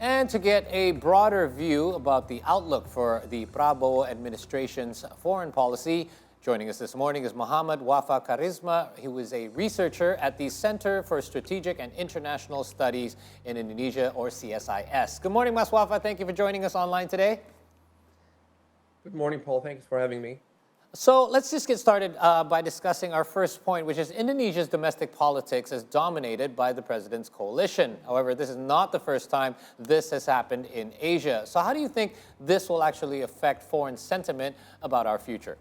And to get a broader view about the outlook for the Prabowo administration's foreign policy, joining us this morning is Muhammad Waffaa Kharisma, who is a researcher at the Center for Strategic and International Studies in Indonesia, or CSIS. Good morning, Mas Waffaa. Thank you for joining us online today. Good morning, Paul. Thanks for having me. So let's just get started by discussing our first point, which is Indonesia's domestic politics is dominated by the president's coalition. However, this is not the first time this has happened in Asia. So how do you think this will actually affect foreign sentiment about our future?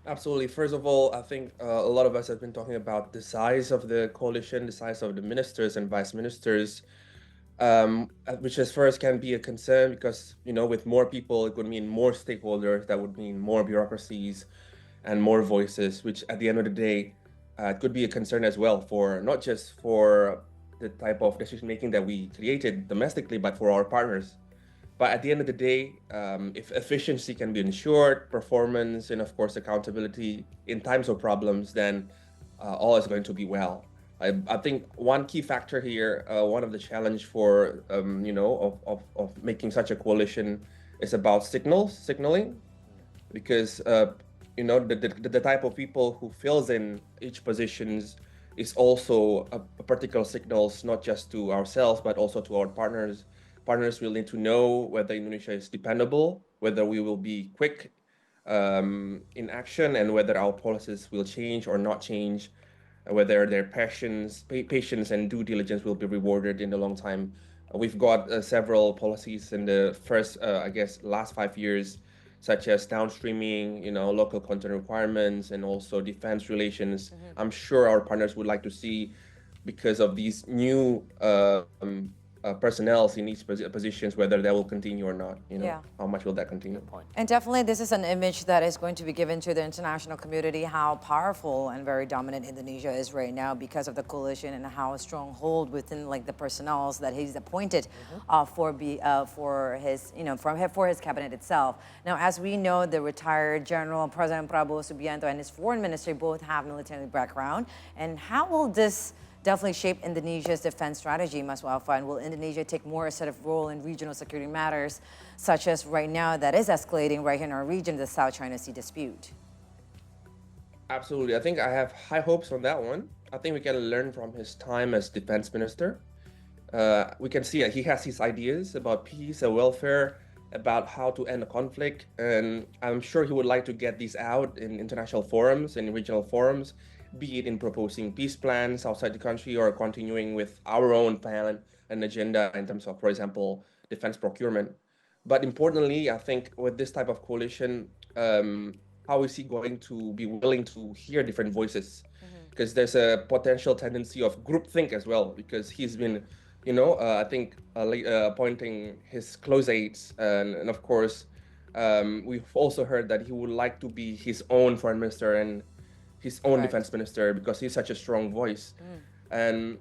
Absolutely. First of all, I think a lot of us have been talking about the size of the coalition, the size of the ministers and vice ministers, which at first can be a concern because, with more people, it would mean more stakeholders. That would mean more bureaucracies and more voices, which at the end of the day, could be a concern as well for not just for the type of decision making that we created domestically, but for our partners. But at the end of the day, if efficiency can be ensured, performance, and of course accountability in times of problems, then all is going to be well. I think one key factor here, one of the challenge for of making such a coalition is about signaling, because the type of people who fills in each positions is also a particular signals, not just to ourselves but also to our partners. Partners will need to know whether Indonesia is dependable, whether we will be quick in action, and whether our policies will change or not change, whether their patience and due diligence will be rewarded in the long time. We've got several policies in the first, last 5 years, such as downstreaming, local content requirements, and also defense relations. I'm sure our partners would like to see, because of these new personnel in each positions, whether that will continue or not. How much will that continue? And definitely this is an image that is going to be given to the international community, how powerful and very dominant Indonesia is right now because of the coalition, and how stronghold within the personnel that he's appointed for his cabinet itself. Now, as we know, the retired General President Prabowo Subianto and his foreign ministry both have military background. And how will this definitely shape Indonesia's defense strategy, Mas Waffaa? And will Indonesia take more assertive role in regional security matters, such as right now that is escalating right here in our region, the South China Sea dispute? Absolutely. I think I have high hopes on that one. I think we can learn from his time as defense minister. We can see that he has his ideas about peace and welfare, about how to end a conflict. And I'm sure he would like to get these out in international forums and regional forums, be it in proposing peace plans outside the country or continuing with our own plan and agenda in terms of, for example, defense procurement. But importantly, I think with this type of coalition, how is he going to be willing to hear different voices? Because there's a potential tendency of groupthink as well, because he's been, appointing his close aides. And of course, we've also heard that he would like to be his own foreign minister and his own defense minister, because he's such a strong voice. And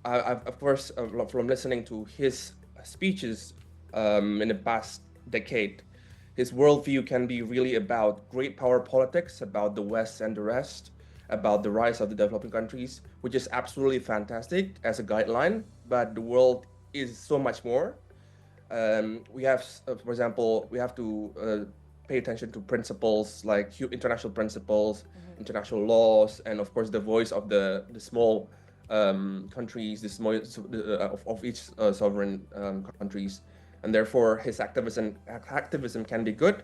I've, of course, from listening to his speeches in the past decade, his worldview can be really about great power politics, about the West and the rest, about the rise of the developing countries, which is absolutely fantastic as a guideline, but the world is so much more. We have, for example, we have to pay attention to principles like international principles, international laws, and of course the voice of the small countries, the small of each sovereign countries. And therefore his activism can be good,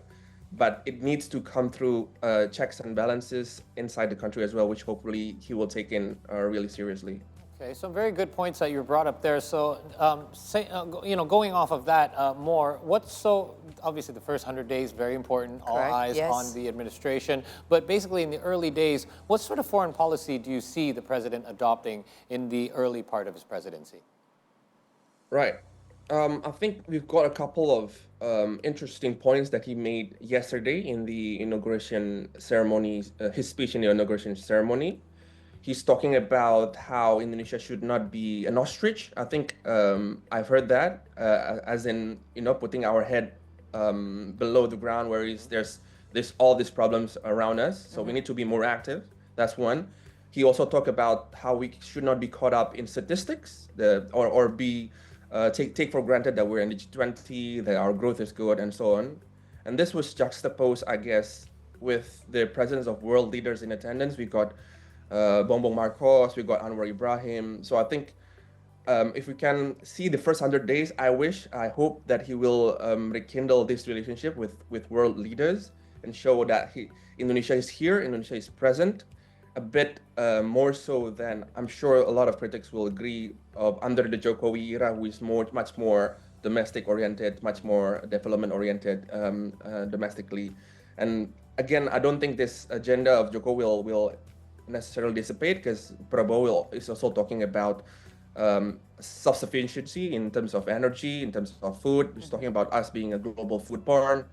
but it needs to come through checks and balances inside the country as well, which hopefully he will take in really seriously. Okay, some very good points that you brought up there. So, going off of that obviously the first 100 days, very important, all eyes on the administration. But basically in the early days, what sort of foreign policy do you see the president adopting in the early part of his presidency? Right. I think we've got a couple of interesting points that he made yesterday in the inauguration ceremony, his speech in the inauguration ceremony. He's talking about how Indonesia should not be an ostrich. I think I've heard that, as in, putting our head below the ground, where there's all these problems around us. So we need to be more active. That's one. He also talked about how we should not be caught up in statistics, or be take for granted that we're in the G20, that our growth is good, and so on. And this was juxtaposed, I guess, with the presence of world leaders in attendance. We got Bongbong Marcos, we got Anwar Ibrahim. So I think if we can see the first 100 days, I hope that he will rekindle this relationship with world leaders and show that Indonesia is here, Indonesia is present, a bit more so than I'm sure a lot of critics will agree of under the Jokowi era, who is much more domestic oriented, much more development oriented domestically. And again, I don't think this agenda of Jokowi will necessarily dissipate, because Prabowo is also talking about self-sufficiency in terms of energy, in terms of food. He's talking about us being a global food barn.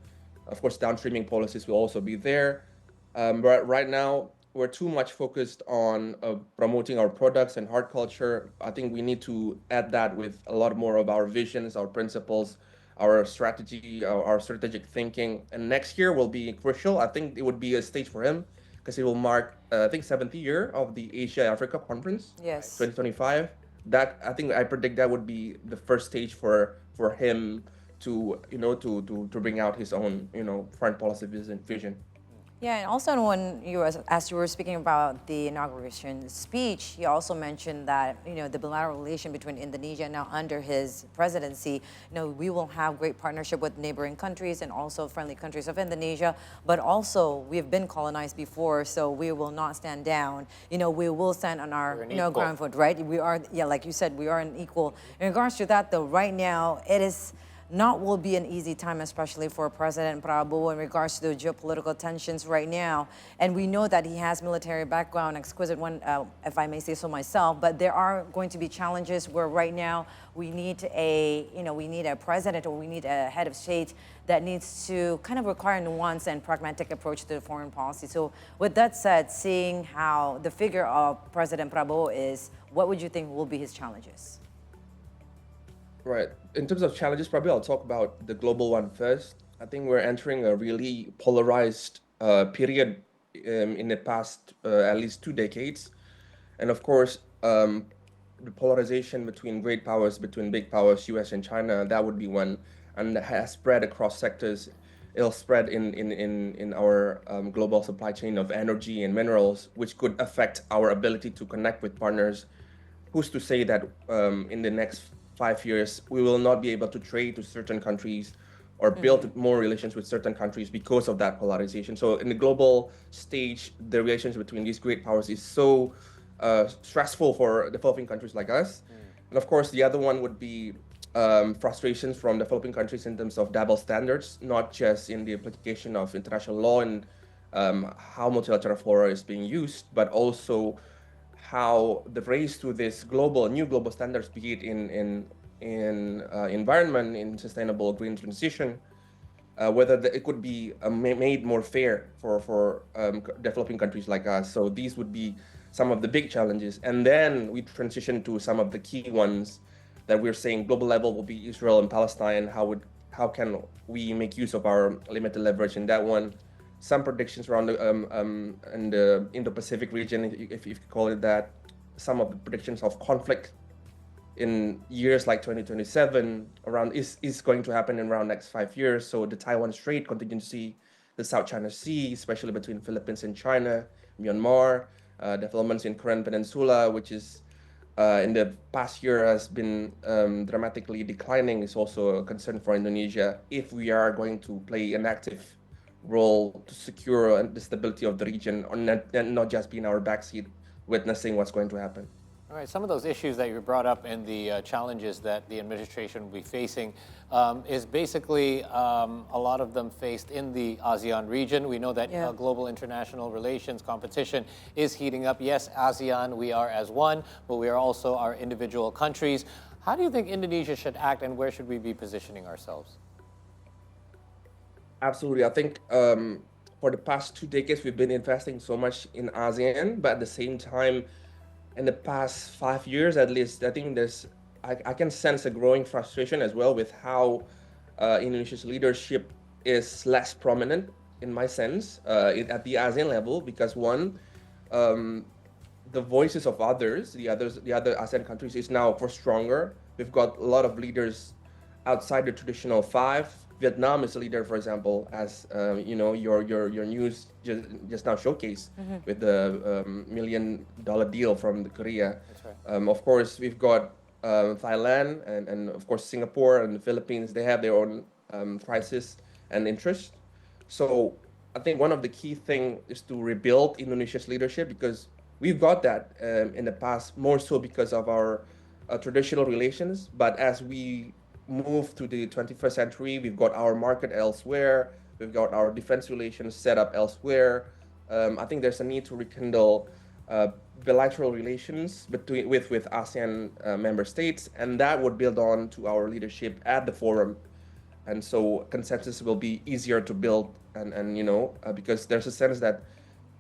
Of course, downstreaming policies will also be there. But right now, we're too much focused on promoting our products and hard culture. I think we need to add that with a lot more of our visions, our principles, our strategy, our strategic thinking. And next year will be crucial. I think it would be a stage for him, because it will mark, I think, 70th year of the Asia-Africa Conference, Yes. 2025. That, I think, I predict that would be the first stage for him to bring out his own foreign policy vision. Yeah, and also when as you were speaking about the inauguration speech, he also mentioned that the bilateral relation between Indonesia now under his presidency, we will have great partnership with neighboring countries and also friendly countries of Indonesia, but also we've been colonized before, so we will not stand down. We will stand on our ground foot, right? We are, like you said, we are an equal. In regards to that, though, right now it is will be an easy time, especially for President Prabowo in regards to the geopolitical tensions right now. And we know that he has military background, exquisite one, if I may say so myself, but there are going to be challenges where right now we need a president, or we need a head of state that needs to kind of require a nuanced and pragmatic approach to the foreign policy. So with that said, seeing how the figure of President Prabowo is, what would you think will be his challenges? Right. In terms of challenges, probably I'll talk about the global one first. I think we're entering a really polarized period in the past at least 2 decades. And of course, the polarization between great powers, between big powers, US and China, that would be one. And that has spread across sectors. It'll spread in our global supply chain of energy and minerals, which could affect our ability to connect with partners. Who's to say that in the next 5 years, we will not be able to trade to certain countries or build more relations with certain countries because of that polarization. So in the global stage, the relations between these great powers is so stressful for developing countries like us. And of course, the other one would be frustrations from developing countries in terms of double standards, not just in the application of international law and how multilateral fora is being used, but also how the race to this new global standards, be it in environment, in sustainable green transition, whether it could be made more fair for developing countries like us. So these would be some of the big challenges. And then we transition to some of the key ones that we're saying global level will be Israel and Palestine. How can we make use of our limited leverage in that one? Some predictions around in the Indo-Pacific region, if you call it that. Some of the predictions of conflict in years like 2027 is going to happen in around next 5 years. So the Taiwan Strait contingency, the South China Sea, especially between Philippines and China, Myanmar, developments in Korean Peninsula, which is in the past year has been dramatically declining, is also a concern for Indonesia if we are going to play an active role to secure the stability of the region, and not just be in our backseat witnessing what's going to happen. All right, some of those issues that you brought up and the challenges that the administration will be facing is basically a lot of them faced in the ASEAN region. We know that global international relations competition is heating up. Yes, ASEAN, we are as one, but we are also our individual countries. How do you think Indonesia should act, and where should we be positioning ourselves? Absolutely. I think for the past 2 decades, we've been investing so much in ASEAN, but at the same time, in the past 5 years at least, I think I can sense a growing frustration as well with how Indonesia's leadership is less prominent, in my sense, at the ASEAN level, because one, the voices of the other ASEAN countries is now for stronger. We've got a lot of leaders outside the traditional five. Vietnam is a leader, for example, as your news just now showcased with the $1 million deal from the Korea. That's right. Of course, we've got Thailand and of course Singapore and the Philippines. They have their own crisis and interest. So I think one of the key thing is to rebuild Indonesia's leadership, because we've got that in the past, more so because of our traditional relations. But as we move to the 21st century, we've got our market elsewhere, we've got our defense relations set up elsewhere. I think there's a need to rekindle bilateral relations with ASEAN member states, and that would build on to our leadership at the forum. And so consensus will be easier to build, and because there's a sense that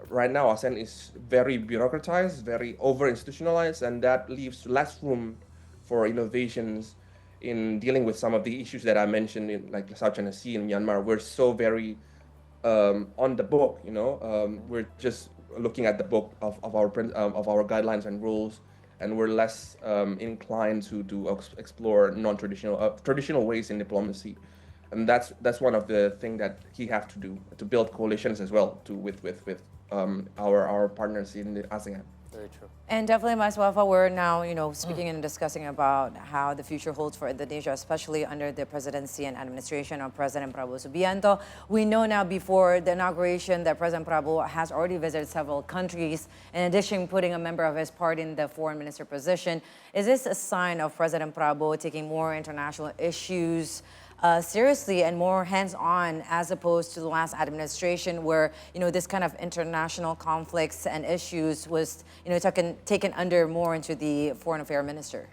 right now ASEAN is very bureaucratized, very over institutionalized, and that leaves less room for innovations in dealing with some of the issues that I mentioned, in like South China Sea and Myanmar. We're so very on the book, we're just looking at the book of our guidelines and rules, and we're less inclined to explore non-traditional traditional ways in diplomacy. And that's one of the things that he have to do, to build coalitions as well with our partners in the ASEAN. Very true. And definitely, Mas Waffaa, we're now, speaking and discussing about how the future holds for Indonesia, especially under the presidency and administration of President Prabowo Subianto. We know now before the inauguration that President Prabowo has already visited several countries, in addition putting a member of his party in the foreign minister position. Is this a sign of President Prabowo taking more international issues seriously and more hands-on, as opposed to the last administration where, this kind of international conflicts and issues was, taken under more into the foreign affairs minister?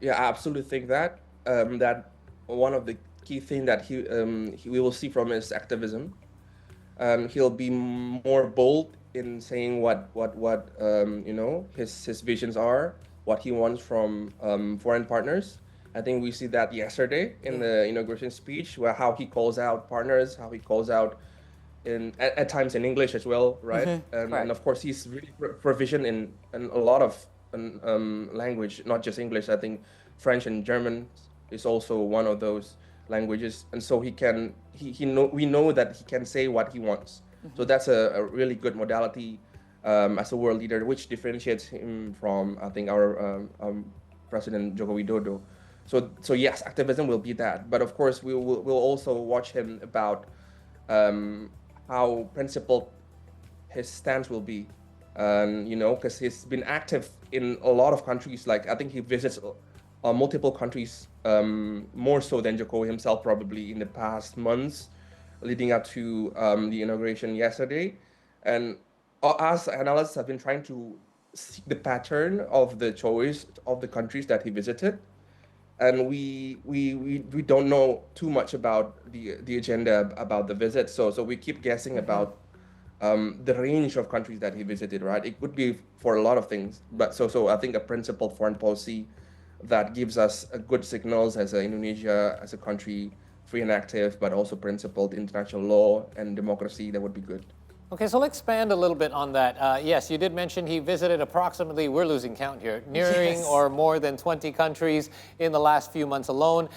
Yeah, I absolutely think that that one of the key things that we will see from his activism. He'll be more bold in saying what his visions are, what he wants from foreign partners. I think we see that yesterday in the inauguration speech, where how he calls out partners, how he calls out at times in English as well, right? And of course, he's really proficient in a lot of language, not just English. I think French and German is also one of those languages, and so we know that he can say what he wants. So that's a really good modality as a world leader, which differentiates him from, I think, our President Joko Widodo. So yes, activism will be that, but of course we'll also watch him about how principled his stance will be, because he's been active in a lot of countries. Like I think he visits multiple countries, more so than Jokowi himself probably in the past months, leading up to the inauguration yesterday. And us analysts have been trying to see the pattern of the choice of the countries that he visited. And we don't know too much about the agenda about the visit, so we keep guessing about the range of countries that he visited. Right, it could be for a lot of things, but so I think a principled foreign policy that gives us a good signals as Indonesia, as a country free and active, but also principled international law and democracy, that would be good. Okay, so let's expand a little bit on that. Yes, you did mention he visited approximately, we're losing count here, nearing or more than 20 countries in the last few months alone.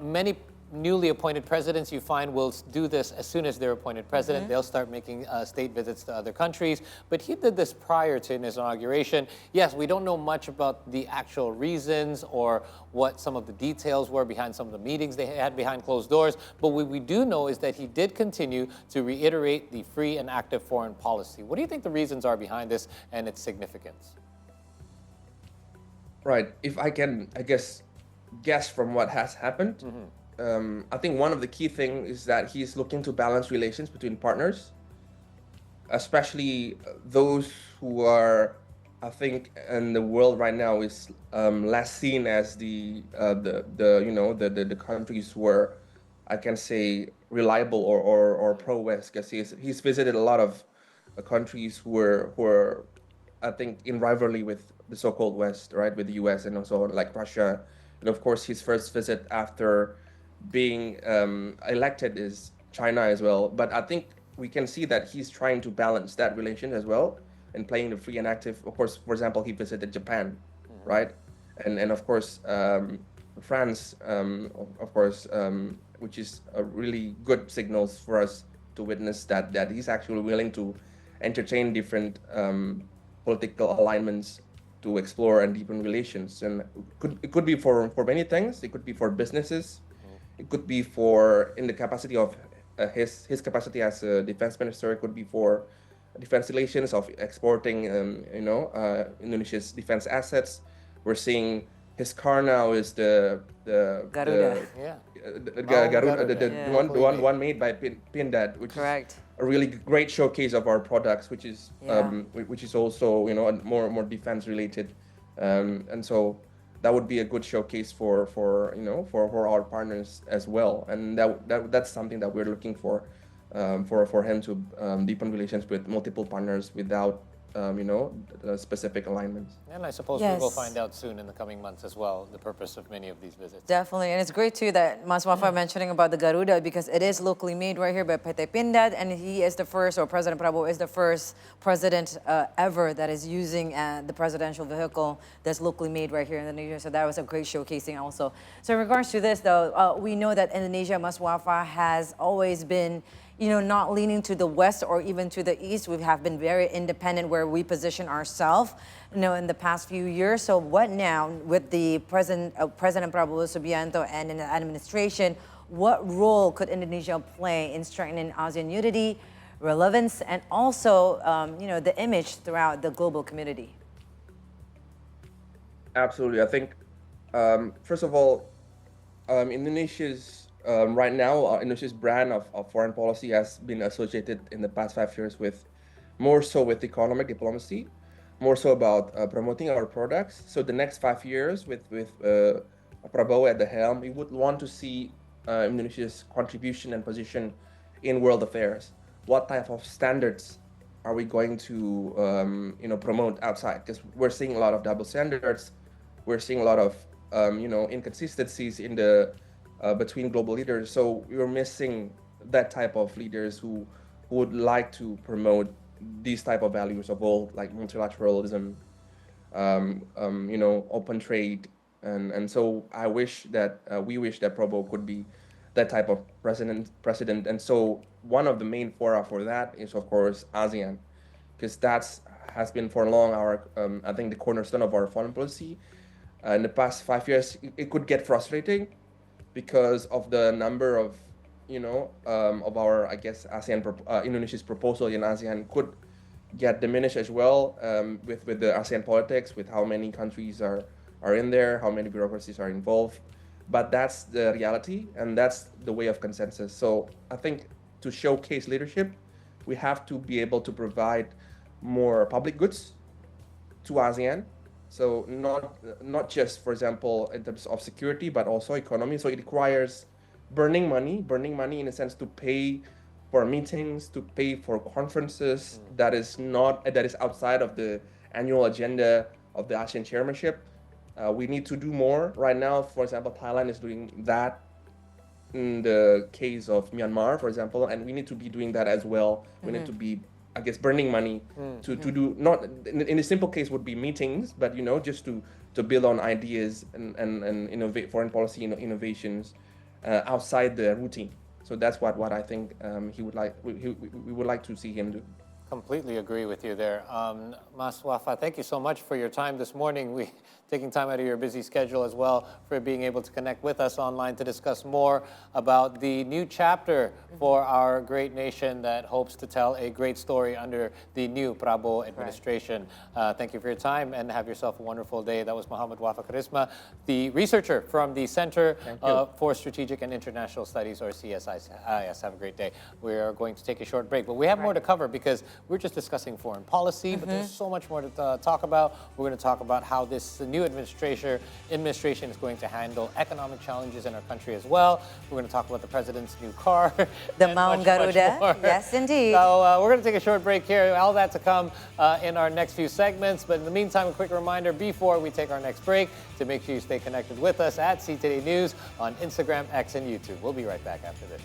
Many newly appointed presidents, you find, will do this as soon as they're appointed president. They'll start making state visits to other countries. But he did this prior to his inauguration. Yes, we don't know much about the actual reasons or what some of the details were behind some of the meetings they had behind closed doors. But what we do know is that he did continue to reiterate the free and active foreign policy. What do you think the reasons are behind this and its significance? Right. If I can, I guess from what has happened, I think one of the key things is that he's looking to balance relations between partners, especially those who are, I think, in the world right now is less seen as the countries who are, I can say, reliable or pro-West, because he's visited a lot of countries who are, I think, in rivalry with the so-called West, right, with the US and also like Russia. And of course, his first visit after being elected is China as well. But I think we can see that he's trying to balance that relation as well and playing the free and active. Of course, for example, he visited Japan, right? and of course France, of course, which is a really good signals for us to witness that he's actually willing to entertain different political alignments to explore and deepen relations. And it could be for many things. It could be for businesses. It could be for in the capacity of his capacity as a defense minister. It could be for defense relations of exporting, Indonesia's defense assets. We're seeing his car now is the Garuda. Yeah. Garuda, the Yeah. one made by Pindad, which Correct. is a really great showcase of our products, which is also more defense related, and so that would be a good showcase for our partners as well, and that's something that we're looking for him to deepen relations with multiple partners without specific alignments. And I suppose we will find out soon in the coming months as well the purpose of many of these visits. Definitely, and it's great too that Mas Waffaa mentioning about the Garuda because it is locally made right here by PT Pindad, and he is the first, or President Prabowo is the first president ever that is using the presidential vehicle that's locally made right here in Indonesia. So that was a great showcasing also. So in regards to this though, we know that Indonesia, Mas Waffaa, has always been not leaning to the west or even to the east. We have been very independent where we position ourselves, in the past few years. So what now with the President Prabowo Subianto and in the administration, what role could Indonesia play in strengthening ASEAN unity, relevance, and also, the image throughout the global community? Absolutely. I think, first of all, Indonesia's right now, Indonesia's brand of foreign policy has been associated in the past 5 years with more so with economic diplomacy, more so about promoting our products. So the next 5 years with Prabowo at the helm, we would want to see Indonesia's contribution and position in world affairs. What type of standards are we going to promote outside? Because we're seeing a lot of double standards. We're seeing a lot of inconsistencies in the between global leaders. So we were missing that type of leaders who would like to promote these type of values of all, like multilateralism, open trade, and so we wish that Prabowo could be that type of president. And so one of the main fora for that is of course ASEAN, because has been for long our I think the cornerstone of our foreign policy. In the past 5 years, it could get frustrating because of the number of of our, I guess, ASEAN Indonesia's proposal in ASEAN could get diminished as well, with the ASEAN politics, with how many countries are in there, how many bureaucracies are involved. But that's the reality, and that's the way of consensus. So I think to showcase leadership, we have to be able to provide more public goods to ASEAN. So not just, for example, in terms of security, but also economy. So it requires burning money in a sense to pay for meetings, to pay for conferences that is outside of the annual agenda of the ASEAN chairmanship. We need to do more. Right now, for example, Thailand is doing that in the case of Myanmar, for example, and we need to be doing that as well. We need to be, I guess, burning money to do, not in a simple case would be meetings, but just to build on ideas and innovate foreign policy innovations outside the routine. So that's what I think we would like to see him do. Completely agree with you there. Mas Waffaa, thank you so much for your time this morning. Taking time out of your busy schedule as well for being able to connect with us online to discuss more about the new chapter for our great nation that hopes to tell a great story under the new Prabowo administration. Thank you for your time and have yourself a wonderful day. That was Muhammad Waffaa Kharisma, the researcher from the Center for Strategic and International Studies, or CSIS. Have a great day. We are going to take a short break, but we have more to cover because we're just discussing foreign policy, but there's so much more to talk about. We're going to talk about how this new administration is going to handle economic challenges in our country as well. We're going to talk about the president's new car. The Mount Garuda. Yes, indeed. So we're going to take a short break here. All that to come in our next few segments. But in the meantime, a quick reminder before we take our next break to make sure you stay connected with us at CToday News on Instagram, X, and YouTube. We'll be right back after this.